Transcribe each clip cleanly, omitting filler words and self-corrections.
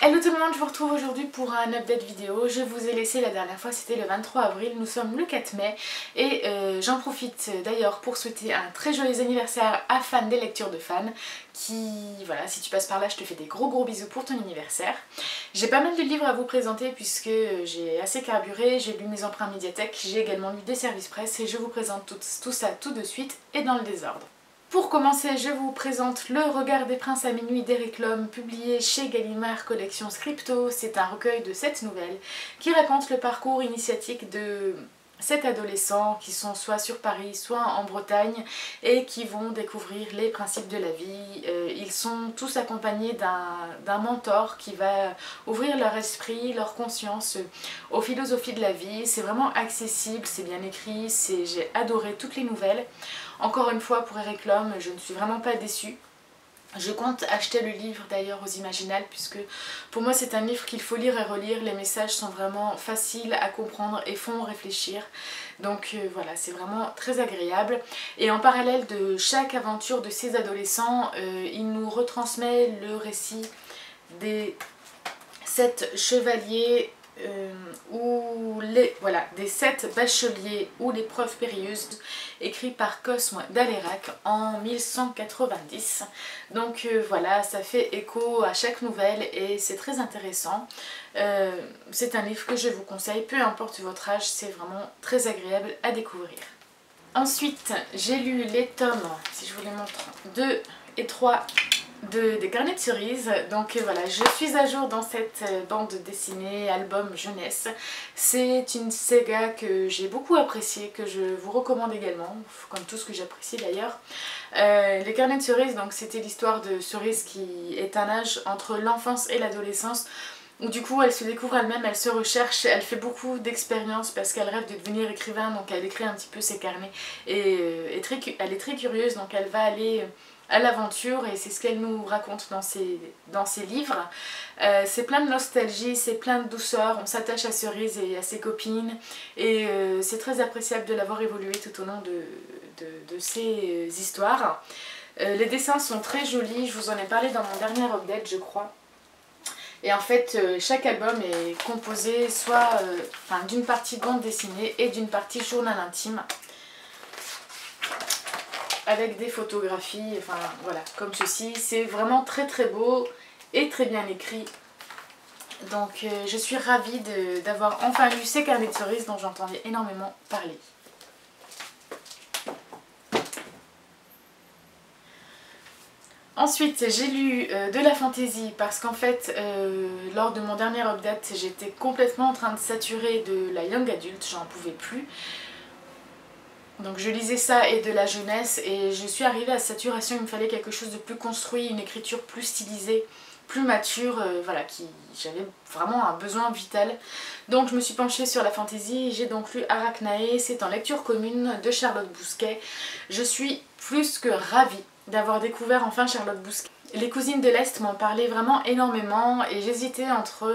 Hello tout le monde, je vous retrouve aujourd'hui pour un update vidéo. Je vous ai laissé la dernière fois, c'était le 23 avril, nous sommes le 4 mai et j'en profite d'ailleurs pour souhaiter un très joyeux anniversaire à Fan des lectures de Fan qui, voilà, si tu passes par là, je te fais des gros bisous pour ton anniversaire. J'ai pas mal de livres à vous présenter puisque j'ai assez carburé, j'ai lu mes emprunts médiathèque, j'ai également lu des services presse et je vous présente tout ça tout de suite et dans le désordre. Pour commencer, je vous présente Le Regard des Princes à minuit d'Eric Lhomme, publié chez Gallimard Collection Scripto. C'est un recueil de 7 nouvelles qui raconte le parcours initiatique de 7 adolescents qui sont soit sur Paris, soit en Bretagne et qui vont découvrir les principes de la vie. Ils sont tous accompagnés d'un mentor qui va ouvrir leur esprit, leur conscience aux philosophies de la vie. C'est vraiment accessible, c'est bien écrit, j'ai adoré toutes les nouvelles. Encore une fois, pour Eric Lhomme, je ne suis vraiment pas déçue. Je compte acheter le livre d'ailleurs aux Imaginales puisque pour moi c'est un livre qu'il faut lire et relire. Les messages sont vraiment faciles à comprendre et font réfléchir. Donc voilà, c'est vraiment très agréable. Et en parallèle de chaque aventure de ces adolescents, il nous retransmet le récit des 7 chevaliers des 7 bacheliers ou l'épreuve périlleuse, écrit par Cosme d'Alérac en 1190. Donc voilà, ça fait écho à chaque nouvelle et c'est très intéressant. C'est un livre que je vous conseille, peu importe votre âge, c'est vraiment très agréable à découvrir. Ensuite, j'ai lu les tomes, si je vous les montre, 2 et 3 des carnets de cerises. Donc voilà, je suis à jour dans cette bande dessinée, album jeunesse. C'est une saga que j'ai beaucoup appréciée, que je vous recommande également, comme tout ce que j'apprécie d'ailleurs. Les carnets de cerises, donc c'était l'histoire de Cerise qui est un âge entre l'enfance et l'adolescence, où du coup elle se découvre elle-même, elle se recherche, elle fait beaucoup d'expériences parce qu'elle rêve de devenir écrivain, donc elle écrit un petit peu ses carnets et elle est très curieuse, donc elle va aller à l'aventure et c'est ce qu'elle nous raconte dans ses livres. C'est plein de nostalgie, c'est plein de douceur, on s'attache à Cerise et à ses copines et c'est très appréciable de l'avoir évolué tout au long de ces histoires. Les dessins sont très jolis, je vous en ai parlé dans mon dernier update je crois. Et en fait, chaque album est composé soit d'une partie bande dessinée et d'une partie journal intime, avec des photographies, enfin voilà, comme ceci. C'est vraiment très beau et très bien écrit. Donc je suis ravie d'avoir enfin lu ces carnets de cerises dont j'entendais énormément parler. Ensuite, j'ai lu de la fantasy parce qu'en fait, lors de mon dernier update, j'étais complètement en train de saturer de la young adult, j'en pouvais plus. Donc je lisais ça et de la jeunesse et je suis arrivée à saturation, il me fallait quelque chose de plus construit, une écriture plus stylisée, plus mature, voilà, j'avais vraiment un besoin vital. Donc je me suis penchée sur la fantasy et j'ai donc lu Arachnae, c'est en lecture commune de Charlotte Bousquet. Je suis plus que ravie d'avoir découvert enfin Charlotte Bousquet. Les cousines de l'Est m'en parlaient vraiment énormément et j'hésitais entre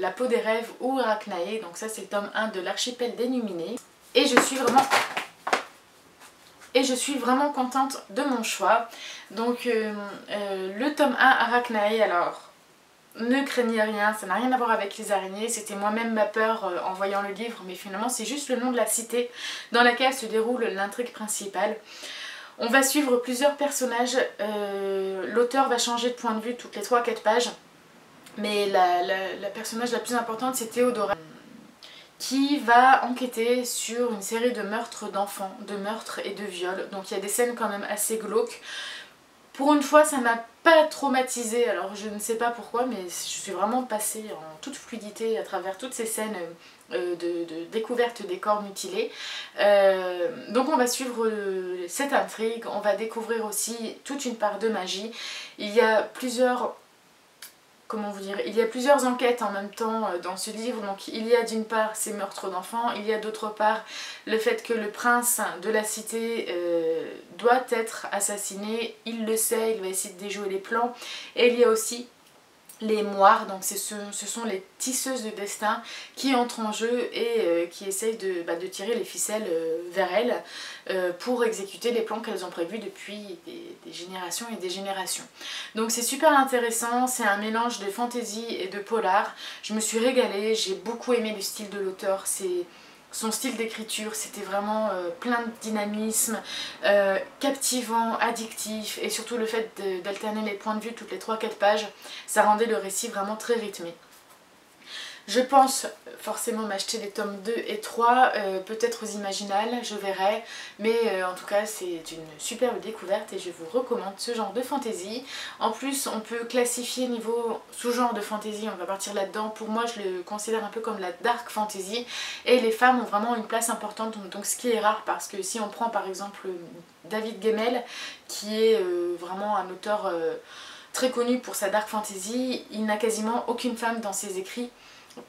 La peau des rêves ou Arachnae, donc ça c'est le tome 1 de l'Archipel d'Énuminé. Et je suis vraiment contente de mon choix. Donc le tome 1 Arachnae, alors ne craignez rien, ça n'a rien à voir avec les araignées, c'était moi-même ma peur en voyant le livre, mais finalement c'est juste le nom de la cité dans laquelle se déroule l'intrigue principale. On va suivre plusieurs personnages, l'auteur va changer de point de vue toutes les 3-4 pages, mais la personnage la plus importante c'est Théodora, qui va enquêter sur une série de meurtres d'enfants, de meurtres et de viols. Donc il y a des scènes quand même assez glauques. Pour une fois ça m'a pas traumatisée, alors je ne sais pas pourquoi, mais je suis vraiment passée en toute fluidité à travers toutes ces scènes de découverte des corps mutilés. Donc on va suivre cette intrigue, on va découvrir aussi toute une part de magie. Il y a plusieurs... Comment vous dire, il y a plusieurs enquêtes en même temps dans ce livre, donc il y a d'une part ces meurtres d'enfants, il y a d'autre part le fait que le prince de la cité doit être assassiné, il le sait, il va essayer de déjouer les plans, et il y a aussi les moires, donc ce sont les tisseuses de destin qui entrent en jeu et qui essayent de tirer les ficelles vers elles pour exécuter les plans qu'elles ont prévus depuis des générations et des générations. Donc c'est super intéressant, c'est un mélange de fantasy et de polar. Je me suis régalée, j'ai beaucoup aimé le style de l'auteur, son style d'écriture, c'était vraiment plein de dynamisme, captivant, addictif, et surtout le fait d'alterner les points de vue toutes les 3-4 pages, ça rendait le récit vraiment très rythmé. Je pense forcément m'acheter les tomes 2 et 3, peut-être aux Imaginales, je verrai, mais en tout cas c'est une superbe découverte et je vous recommande ce genre de fantasy. En plus on peut classifier niveau sous-genre de fantasy, on va partir là-dedans. Pour moi je le considère un peu comme la dark fantasy et les femmes ont vraiment une place importante, donc ce qui est rare parce que si on prend par exemple David Gemmell qui est vraiment un auteur très connu pour sa dark fantasy, il n'a quasiment aucune femme dans ses écrits.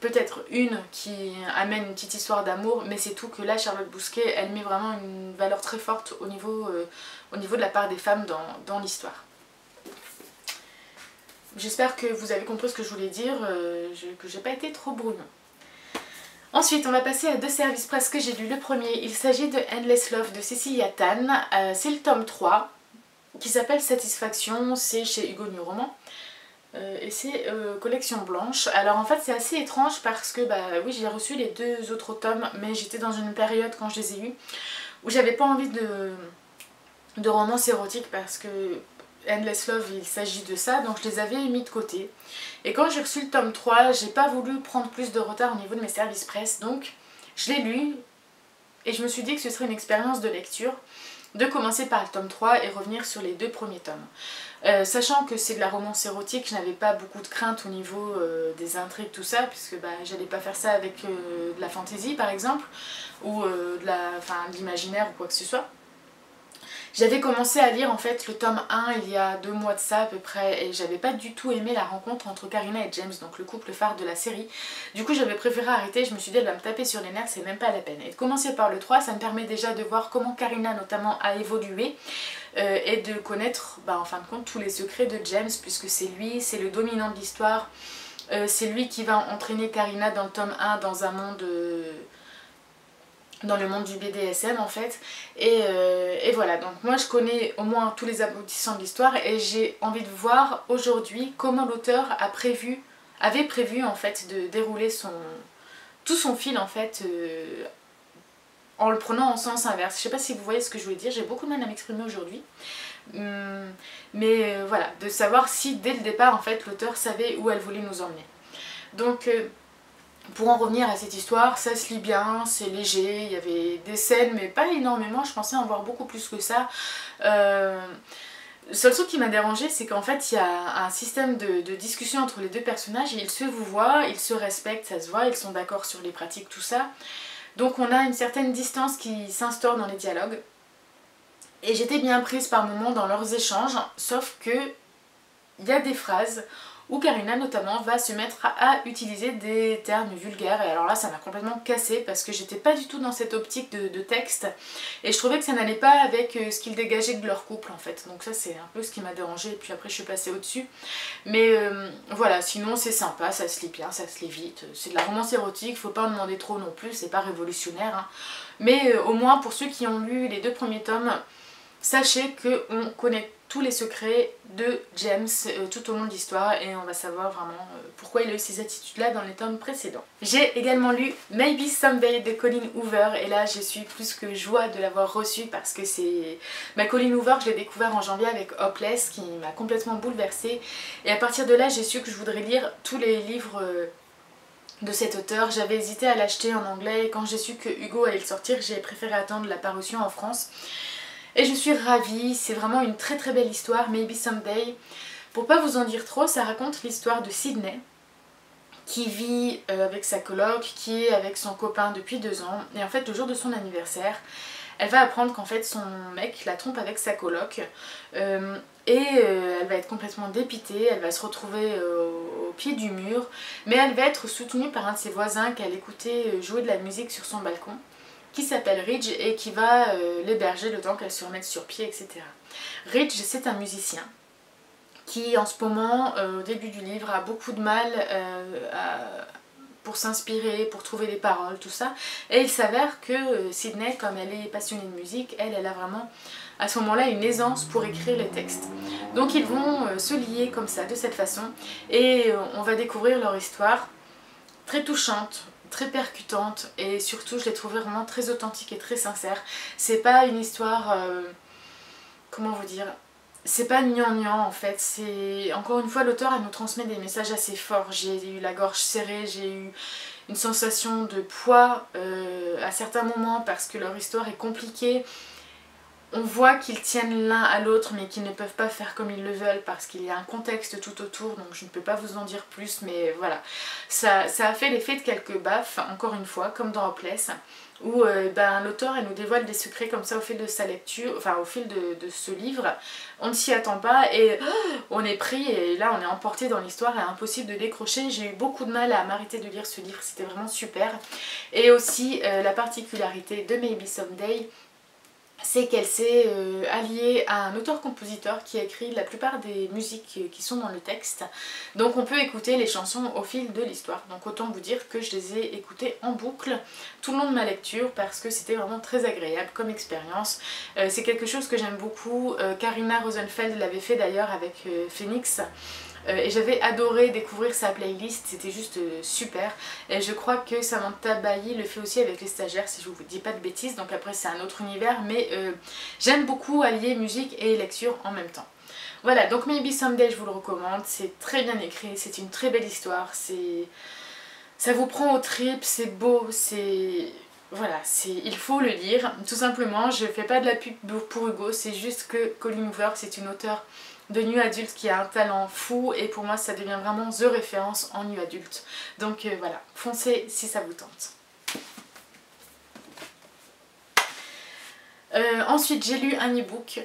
Peut-être une qui amène une petite histoire d'amour, mais c'est tout. Que là Charlotte Bousquet elle met vraiment une valeur très forte au niveau de la part des femmes dans l'histoire. J'espère que vous avez compris ce que je voulais dire, que j'ai pas été trop brouillon. Ensuite on va passer à 2 services presse que j'ai lu. Le premier, il s'agit de Endless Love de Cecilia Tan, c'est le tome 3 qui s'appelle Satisfaction, c'est chez Hugo New Roman. Et c'est collection blanche. Alors en fait c'est assez étrange parce que oui j'ai reçu les 2 autres tomes, mais j'étais dans une période quand je les ai eus où j'avais pas envie de romance érotique parce que Endless Love il s'agit de ça, donc je les avais mis de côté. Et quand j'ai reçu le tome 3, j'ai pas voulu prendre plus de retard au niveau de mes services presse, donc je l'ai lu et je me suis dit que ce serait une expérience de lecture de commencer par le tome 3 et revenir sur les 2 premiers tomes. Sachant que c'est de la romance érotique, je n'avais pas beaucoup de crainte au niveau des intrigues, tout ça, puisque j'allais pas faire ça avec de la fantasy par exemple, ou de l'imaginaire ou quoi que ce soit. J'avais commencé à lire en fait le tome 1 il y a 2 mois de ça à peu près, et j'avais pas du tout aimé la rencontre entre Karina et James, donc le couple phare de la série. Du coup j'avais préféré arrêter, je me suis dit elle va me taper sur les nerfs, c'est même pas la peine. Et de commencer par le 3, ça me permet déjà de voir comment Karina notamment a évolué, et de connaître en fin de compte tous les secrets de James, puisque c'est lui, c'est le dominant de l'histoire, c'est lui qui va entraîner Karina dans le tome 1 dans un monde... dans le monde du BDSM en fait, et voilà, donc moi je connais au moins tous les aboutissants de l'histoire et j'ai envie de voir aujourd'hui comment l'auteur avait prévu en fait de dérouler tout son fil en fait en le prenant en sens inverse. Je sais pas si vous voyez ce que je voulais dire, j'ai beaucoup de mal à m'exprimer aujourd'hui, mais voilà, de savoir si dès le départ en fait l'auteur savait où elle voulait nous emmener. Donc pour en revenir à cette histoire, ça se lit bien, c'est léger, il y avait des scènes mais pas énormément, je pensais en voir beaucoup plus que ça. Le seul truc qui m'a dérangée, c'est qu'en fait il y a un système de discussion entre les 2 personnages et ils se vouvoient, ils se respectent, ça se voit, ils sont d'accord sur les pratiques, tout ça. Donc on a une certaine distance qui s'instaure dans les dialogues. Et j'étais bien prise par moments dans leurs échanges, sauf que il y a des phrases où Karina notamment va se mettre à utiliser des termes vulgaires, et alors là ça m'a complètement cassée parce que j'étais pas du tout dans cette optique de texte et je trouvais que ça n'allait pas avec ce qu'ils dégageaient de leur couple en fait, donc ça c'est un peu ce qui m'a dérangée et puis après je suis passée au dessus, mais voilà, sinon c'est sympa, ça se lit bien, ça se lit vite, c'est de la romance érotique, faut pas en demander trop non plus, c'est pas révolutionnaire hein. Mais au moins pour ceux qui ont lu les 2 premiers tomes, sachez qu'on connaît tous les secrets de James tout au long de l'histoire et on va savoir vraiment pourquoi il a eu ces attitudes là dans les tomes précédents. J'ai également lu Maybe Someday de Colleen Hoover et là je suis plus que joie de l'avoir reçu parce que c'est... Colleen Hoover je l'ai découvert en janvier avec Hopeless qui m'a complètement bouleversée et à partir de là j'ai su que je voudrais lire tous les livres de cet auteur. J'avais hésité à l'acheter en anglais et quand j'ai su que Hugo allait le sortir j'ai préféré attendre la parution en France. Et je suis ravie, c'est vraiment une très très belle histoire, Maybe Someday. Pour pas vous en dire trop, ça raconte l'histoire de Sydney, qui vit avec sa coloc, qui est avec son copain depuis 2 ans. Et en fait, le jour de son anniversaire, elle va apprendre qu'en fait son mec la trompe avec sa coloc. Elle va être complètement dépitée, elle va se retrouver au pied du mur. Mais elle va être soutenue par un de ses voisins qu'elle écoutait jouer de la musique sur son balcon, qui s'appelle Ridge et qui va l'héberger le temps qu'elle se remette sur pied, etc. Ridge, c'est un musicien qui en ce moment, au début du livre, a beaucoup de mal pour s'inspirer, pour trouver des paroles, tout ça. Et il s'avère que Sydney, comme elle est passionnée de musique, elle a vraiment à ce moment-là une aisance pour écrire les textes. Donc ils vont se lier comme ça, de cette façon, et on va découvrir leur histoire très touchante, très percutante, et surtout je l'ai trouvée vraiment très authentique et très sincère. C'est pas une histoire, comment vous dire, c'est pas gnangnan en fait, c'est encore une fois l'auteur elle nous transmet des messages assez forts. J'ai eu la gorge serrée, j'ai eu une sensation de poids à certains moments parce que leur histoire est compliquée. On voit qu'ils tiennent l'un à l'autre mais qu'ils ne peuvent pas faire comme ils le veulent parce qu'il y a un contexte tout autour, donc je ne peux pas vous en dire plus, mais voilà. Ça a fait l'effet de quelques baffes, encore une fois, comme dans Hopeless, où l'auteur elle nous dévoile des secrets comme ça au fil de sa lecture, enfin au fil de ce livre. On ne s'y attend pas et on est pris et là on est emporté dans l'histoire et impossible de décrocher. J'ai eu beaucoup de mal à m'arrêter de lire ce livre, c'était vraiment super. Et aussi la particularité de Maybe Someday, c'est qu'elle s'est alliée à un auteur-compositeur qui a écrit la plupart des musiques qui sont dans le texte. Donc on peut écouter les chansons au fil de l'histoire. Donc autant vous dire que je les ai écoutées en boucle tout le long de ma lecture parce que c'était vraiment très agréable comme expérience. C'est quelque chose que j'aime beaucoup. Karina Rosenfeld l'avait fait d'ailleurs avec Phoenix. Et j'avais adoré découvrir sa playlist, c'était juste super. Et je crois que Samantha Bailly le fait aussi avec les stagiaires si je vous dis pas de bêtises, donc après c'est un autre univers, mais j'aime beaucoup allier musique et lecture en même temps. Voilà, donc Maybe Someday je vous le recommande, c'est très bien écrit, c'est une très belle histoire, ça vous prend aux tripes, c'est beau, c'est... Voilà, il faut le lire, tout simplement. Je fais pas de la pub pour Hugo, c'est juste que Colleen Hoover c'est une auteure de nu adulte qui a un talent fou et pour moi ça devient vraiment the référence en nu adulte. Donc voilà, foncez si ça vous tente. Ensuite j'ai lu un e-book.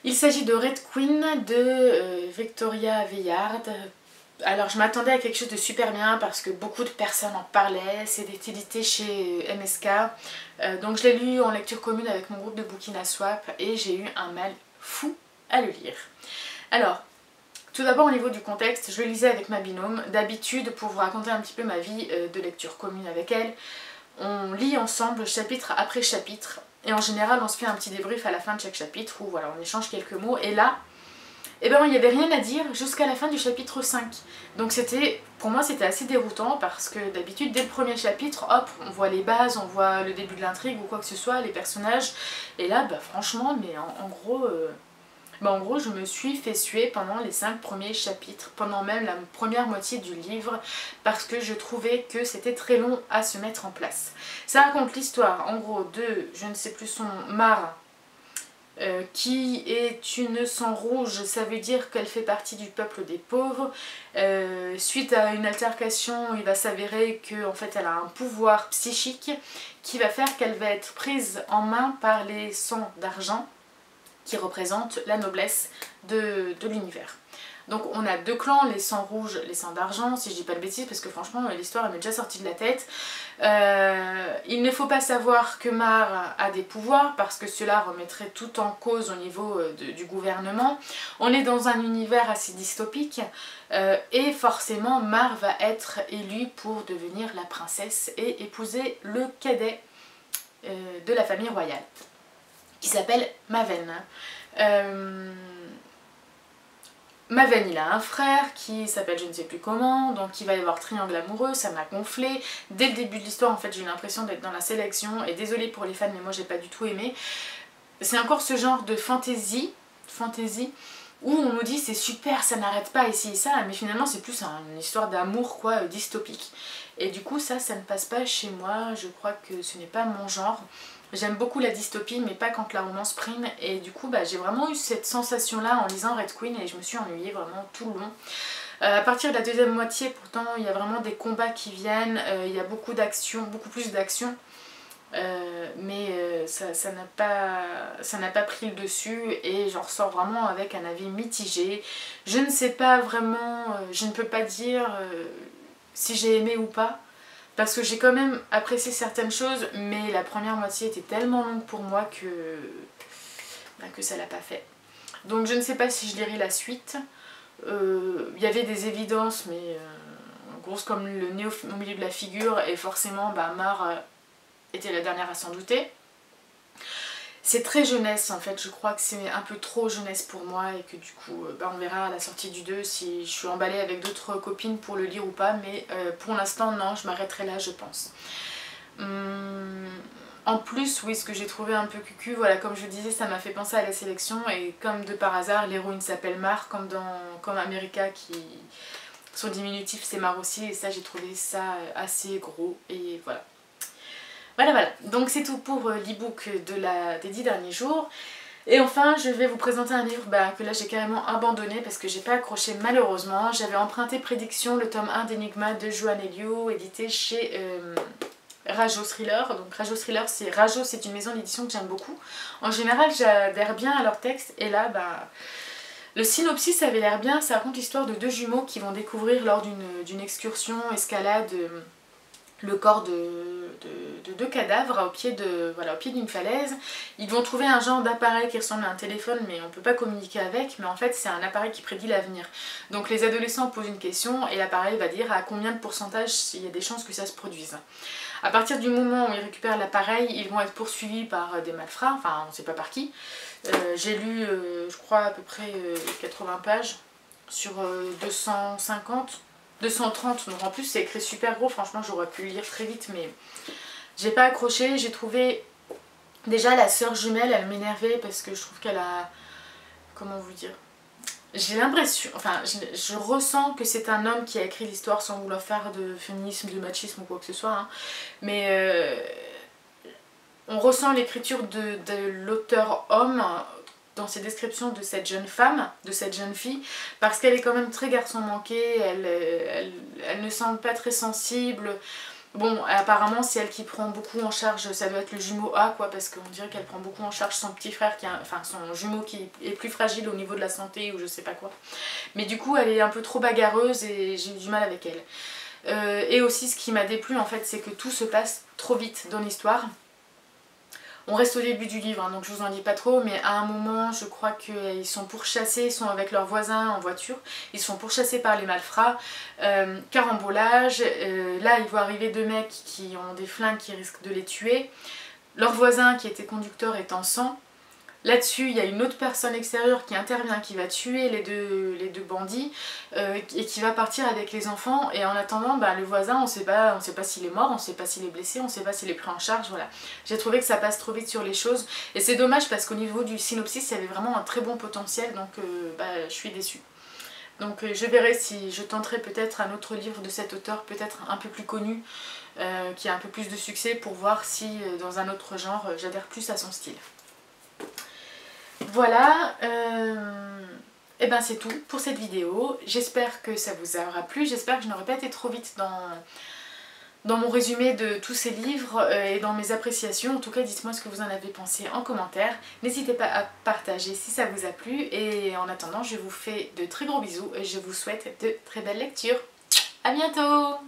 Il s'agit de Red Queen de Victoria Aveyard. Alors je m'attendais à quelque chose de super bien parce que beaucoup de personnes en parlaient, c'est édité chez MSK. Donc je l'ai lu en lecture commune avec mon groupe de Bookina Swap et j'ai eu un mal fou à le lire. Alors, tout d'abord au niveau du contexte, je le lisais avec ma binôme. D'habitude, pour vous raconter un petit peu ma vie de lecture commune avec elle, on lit ensemble chapitre après chapitre. Et en général, on se fait un petit débrief à la fin de chaque chapitre où voilà, on échange quelques mots. Et là, eh ben, il n'y avait rien à dire jusqu'à la fin du chapitre 5. Donc pour moi c'était assez déroutant parce que d'habitude dès le premier chapitre, hop, on voit les bases, on voit le début de l'intrigue ou quoi que ce soit, les personnages. Et là, bah, franchement, mais en gros, je me suis fait suer pendant les 5 premiers chapitres, pendant même la première moitié du livre, parce que je trouvais que c'était très long à se mettre en place. Ça raconte l'histoire, en gros, de, je ne sais plus son nom, Mare, qui est une sang rouge, ça veut dire qu'elle fait partie du peuple des pauvres. Suite à une altercation, il va s'avérer qu'en fait elle a un pouvoir psychique qui va faire qu'elle va être prise en main par les sangs d'argent, qui représente la noblesse de l'univers. Donc on a deux clans, les sangs rouges, les sangs d'argent, si je dis pas de bêtises, parce que franchement l'histoire elle m'est déjà sortie de la tête. Il ne faut pas savoir que Mare a des pouvoirs, parce que cela remettrait tout en cause au niveau du gouvernement. On est dans un univers assez dystopique, et forcément Mare va être élue pour devenir la princesse et épouser le cadet de la famille royale, qui s'appelle Maven. Maven il a un frère qui s'appelle je ne sais plus comment, donc il va y avoir triangle amoureux, ça m'a gonflé. Dès le début de l'histoire en fait j'ai eu l'impression d'être dans la sélection, et désolée pour les fans mais moi j'ai pas du tout aimé. C'est encore ce genre de fantasy où on nous dit c'est super, ça n'arrête pas ici et ça, mais finalement c'est plus une histoire d'amour quoi, dystopique. Et du coup ça ne passe pas chez moi, je crois que ce n'est pas mon genre. J'aime beaucoup la dystopie mais pas quand la romance prime, et du coup j'ai vraiment eu cette sensation là en lisant Red Queen et je me suis ennuyée vraiment tout le long. À partir de la deuxième moitié pourtant il y a vraiment des combats qui viennent, il y a beaucoup d'action, beaucoup plus d'action. Mais ça n'a pas pris le dessus et j'en ressors vraiment avec un avis mitigé. Je ne sais pas vraiment, je ne peux pas dire si j'ai aimé ou pas, parce que j'ai quand même apprécié certaines choses, mais la première moitié était tellement longue pour moi que ça l'a pas fait. Donc je ne sais pas si je lirai la suite. Il y avait des évidences, mais grosses comme le nez au milieu de la figure, et forcément Mar était la dernière à s'en douter. C'est très jeunesse en fait, je crois que c'est un peu trop jeunesse pour moi et que du coup on verra à la sortie du 2 si je suis emballée avec d'autres copines pour le lire ou pas, mais pour l'instant non, je m'arrêterai là je pense. En plus, oui, ce que j'ai trouvé un peu cucu, voilà, comme je disais, ça m'a fait penser à la sélection et comme de par hasard, l'héroïne s'appelle Mar, comme America qui... Son diminutif c'est Mar aussi, et ça j'ai trouvé ça assez gros et voilà. Voilà, donc c'est tout pour l'e-book des 10 derniers jours. Et enfin, je vais vous présenter un livre que là j'ai carrément abandonné parce que j'ai pas accroché malheureusement. J'avais emprunté Prédiction, le tome 1 d'Enigma de Joanne Elio, édité chez Rajo Thriller. Donc Rajo Thriller, c'est une maison d'édition que j'aime beaucoup. En général, j'adhère bien à leur texte et là, le synopsis avait l'air bien. Ça raconte l'histoire de deux jumeaux qui vont découvrir lors d'une excursion escalade le corps de deux cadavres au pied d'une falaise. Ils vont trouver un genre d'appareil qui ressemble à un téléphone mais on ne peut pas communiquer avec, mais en fait c'est un appareil qui prédit l'avenir. Donc les adolescents posent une question et l'appareil va dire à combien de pourcentage il y a des chances que ça se produise. À partir du moment où ils récupèrent l'appareil, ils vont être poursuivis par des malfrats, enfin on ne sait pas par qui. J'ai lu je crois à peu près 80 pages sur 250. 230, donc en plus c'est écrit super gros, franchement j'aurais pu le lire très vite mais j'ai pas accroché. J'ai trouvé déjà la sœur jumelle, elle m'énervait parce que je trouve qu'elle a, comment vous dire, j'ai l'impression, enfin je ressens que c'est un homme qui a écrit l'histoire sans vouloir faire de féminisme, de machisme ou quoi que ce soit, hein. Mais on ressent l'écriture de l'auteur homme dans ses descriptions de cette jeune femme, de cette jeune fille, parce qu'elle est quand même très garçon manqué, elle ne semble pas très sensible. Bon, apparemment c'est elle qui prend beaucoup en charge, ça doit être le jumeau A quoi, parce qu'on dirait qu'elle prend beaucoup en charge son petit frère, enfin son jumeau qui est plus fragile au niveau de la santé ou je sais pas quoi. Mais du coup elle est un peu trop bagarreuse et j'ai eu du mal avec elle. Et aussi ce qui m'a déplu en fait, c'est que tout se passe trop vite dans l'histoire. On reste au début du livre, hein, donc je vous en dis pas trop, mais à un moment, je crois qu'ils sont pourchassés, ils sont avec leurs voisins en voiture, ils sont pourchassés par les malfrats, carambolage, là ils voient arriver deux mecs qui ont des flingues qui risquent de les tuer, leur voisin qui était conducteur est en sang. Là-dessus, il y a une autre personne extérieure qui intervient, qui va tuer les deux bandits et qui va partir avec les enfants. Et en attendant, le voisin, on sait pas s'il est mort, on sait pas s'il est blessé, on sait pas s'il est pris en charge, voilà. J'ai trouvé que ça passe trop vite sur les choses. Et c'est dommage parce qu'au niveau du synopsis, il y avait vraiment un très bon potentiel, donc je suis déçue. Donc je verrai si je tenterai peut-être un autre livre de cet auteur, peut-être un peu plus connu, qui a un peu plus de succès, pour voir si dans un autre genre, j'adhère plus à son style. Voilà, et ben c'est tout pour cette vidéo. J'espère que ça vous aura plu, j'espère que je n'aurai pas été trop vite dans mon résumé de tous ces livres et dans mes appréciations. En tout cas, dites-moi ce que vous en avez pensé en commentaire. N'hésitez pas à partager si ça vous a plu. Et en attendant, je vous fais de très gros bisous et je vous souhaite de très belles lectures. A bientôt!